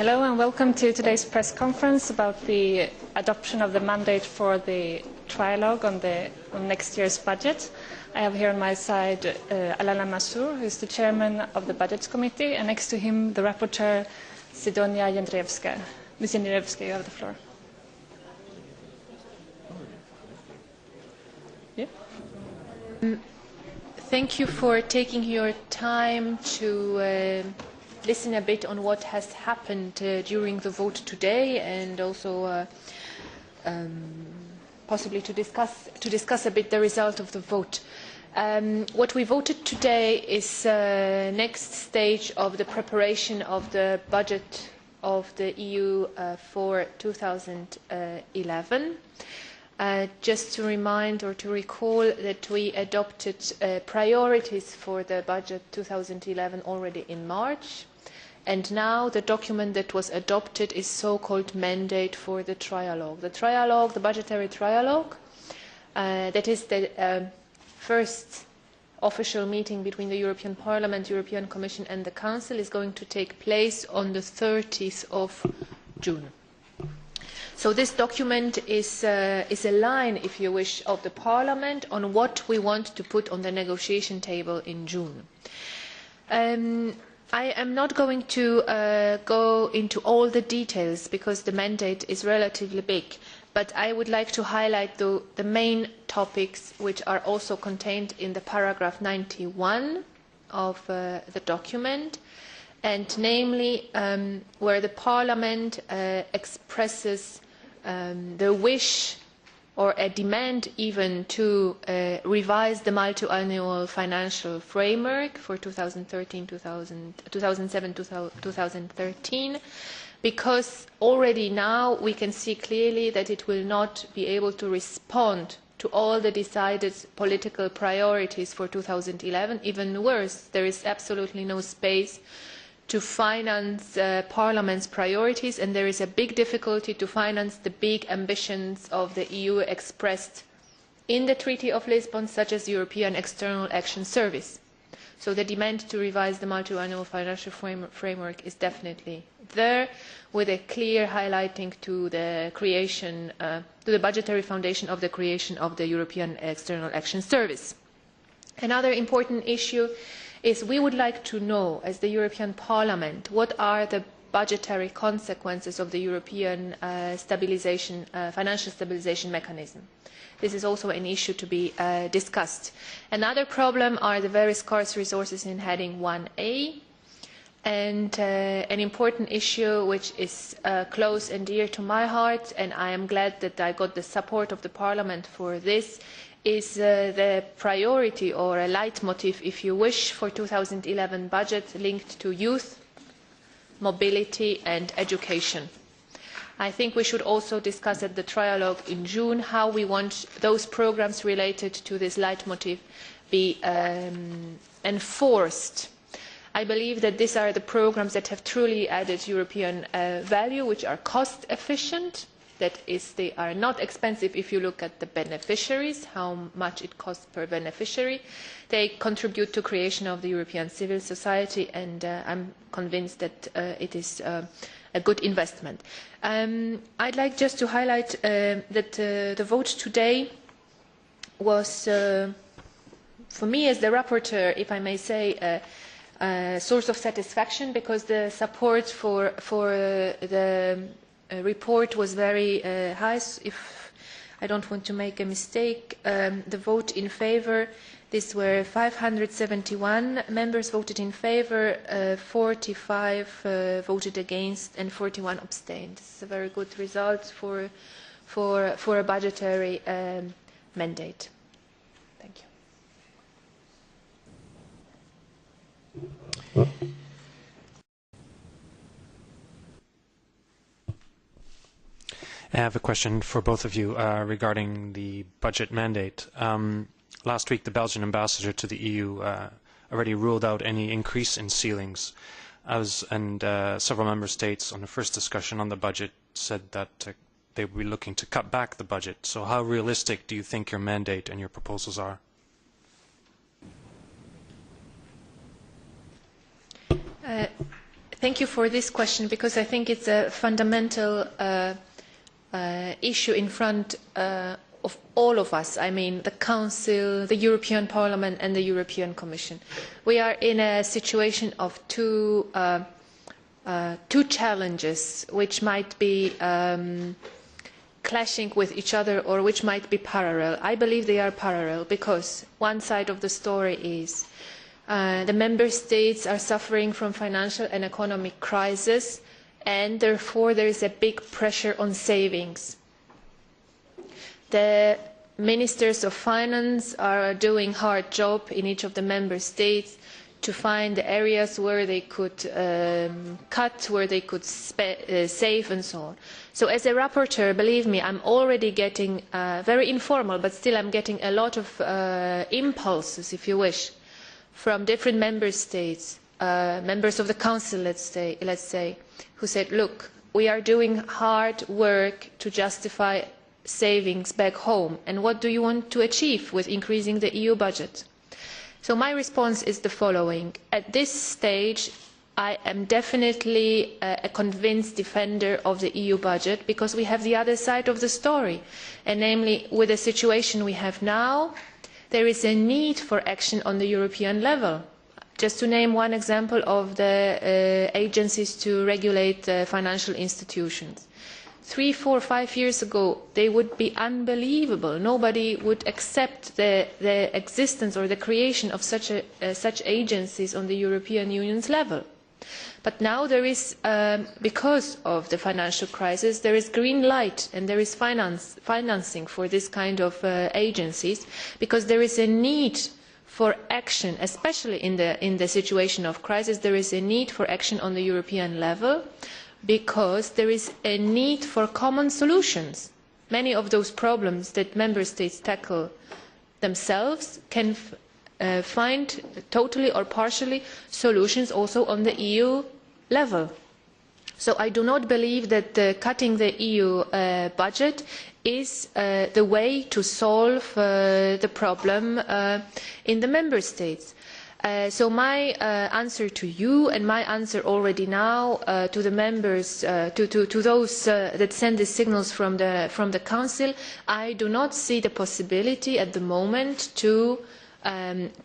Hello and welcome to today's press conference about the adoption of the mandate for the trialogue on next year's budget. I have here on my side Alain Lamassoure, who is the chairman of the Budgets Committee, and next to him the rapporteur Sidonii Jędrzejewska. Ms. Jędrzejewska, you have the floor. Yeah. Thank you for taking your time to listen a bit on what has happened during the vote today, and also possibly to discuss a bit the result of the vote. What we voted today is the next stage of the preparation of the budget of the EU for 2011. Just to remind or to recall that we adopted priorities for the budget 2011 already in March. And now the document that was adopted is so-called mandate for the trialogue. The budgetary trialogue, that is the first official meeting between the European Parliament, European Commission and the Council, is going to take place on the 30th of June. So this document is a line, if you wish, of the Parliament on what we want to put on the negotiation table in June. I am not going to go into all the details because the mandate is relatively big, but I would like to highlight the main topics which are also contained in the paragraph 91 of the document, and namely where the Parliament expresses the wish or a demand even to revise the multi-annual financial framework for 2007-2013, because already now we can see clearly that it will not be able to respond to all the decided political priorities for 2011. Even worse, there is absolutely no space to finance Parliament's priorities, and there is a big difficulty to finance the big ambitions of the EU expressed in the Treaty of Lisbon, such as the European External Action Service. So the demand to revise the multi-annual financial framework is definitely there, with a clear highlighting to the creation, to the budgetary foundation of the creation of the European External Action Service. Another important issue is we would like to know, as the European Parliament, what are the budgetary consequences of the European financial stabilisation mechanism. This is also an issue to be discussed. Another problem are the very scarce resources in heading 1A, and an important issue which is close and dear to my heart, and I am glad that I got the support of the Parliament for this, is the priority or a leitmotif, if you wish, for 2011 budget linked to youth, mobility and education. I think we should also discuss at the trialogue in June how we want those programmes related to this leitmotif be enforced. I believe that these are the programmes that have truly added European value, which are cost efficient. That is, they are not expensive if you look at the beneficiaries, how much it costs per beneficiary. They contribute to creation of the European civil society, and I'm convinced that it is a good investment. I'd like just to highlight that the vote today was, for me as the rapporteur, if I may say, a source of satisfaction, because the support for the report was very high. If I don't want to make a mistake, the vote in favour, these were 571 members voted in favour, 45 voted against and 41 abstained. This is a very good result for a budgetary mandate. Thank you. I have a question for both of you regarding the budget mandate. Last week, the Belgian ambassador to the EU already ruled out any increase in ceilings, and several member states on the first discussion on the budget said that they will be looking to cut back the budget. So how realistic do you think your mandate and your proposals are? Thank you for this question, because I think it's a fundamental issue in front of all of us. I mean, the Council, the European Parliament and the European Commission. We are in a situation of two challenges which might be clashing with each other, or which might be parallel. I believe they are parallel, because one side of the story is the member states are suffering from financial and economic crisis, and therefore there is a big pressure on savings. The ministers of finance are doing a hard job in each of the member states to find the areas where they could cut, where they could save and so on. So as a rapporteur, believe me, I'm already getting very informal, but still I'm getting a lot of impulses, if you wish, from different member states, members of the Council, let's say, who said, look, we are doing hard work to justify savings back home, and what do you want to achieve with increasing the EU budget? So my response is the following. At this stage, I am definitely a convinced defender of the EU budget, because we have the other side of the story, and namely, with the situation we have now, there is a need for action on the European level. Just to name one example of the agencies to regulate financial institutions. 3, 4, 5 years ago, they would be unbelievable. Nobody would accept the existence or the creation of such agencies on the European Union's level. But now there is, because of the financial crisis, there is green light and there is financing for this kind of agencies, because there is a need for action, especially in the situation of crisis. There is a need for action on the European level, because there is a need for common solutions. Many of those problems that member states tackle themselves can find totally or partially solutions also on the EU level. So I do not believe that cutting the EU budget is the way to solve the problem in the member states. So my answer to you, and my answer already now to the members, to those that send the signals from the Council, I do not see the possibility at the moment to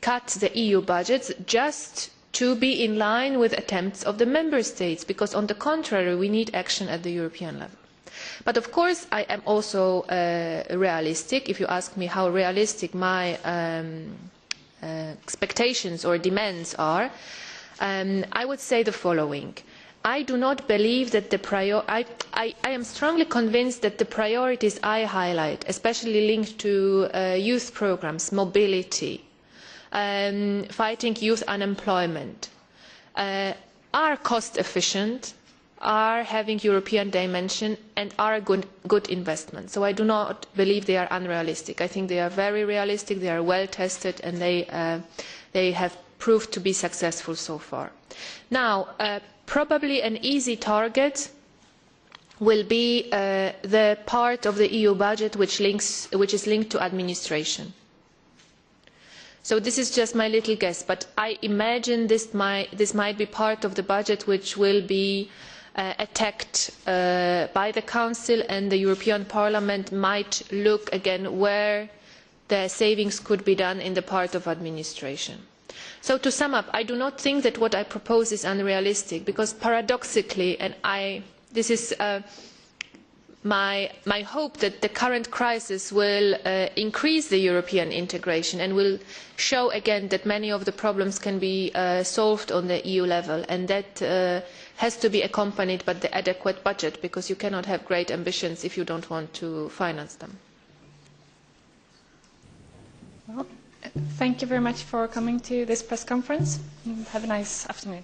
cut the EU budgets just to be in line with attempts of the member states, because on the contrary, we need action at the European level. But of course, I am also realistic. If you ask me how realistic my expectations or demands are, I would say the following. I do not believe that I am strongly convinced that the priorities I highlight, especially linked to youth programmes, mobility, fighting youth unemployment, are cost efficient, are having European dimension, and are good investments. So I do not believe they are unrealistic. I think they are very realistic, they are well tested, and they have proved to be successful so far. Now, probably an easy target will be the part of the EU budget which is linked to administration. So this is just my little guess, but I imagine this might be part of the budget which will be attacked by the Council, and the European Parliament might look again where the savings could be done in the part of administration. So to sum up, I do not think that what I propose is unrealistic, because paradoxically, and this is my hope, that the current crisis will increase the European integration and will show again that many of the problems can be solved on the EU level, and that has to be accompanied by the adequate budget, because you cannot have great ambitions if you don't want to finance them. Well, thank you very much for coming to this press conference. Have a nice afternoon.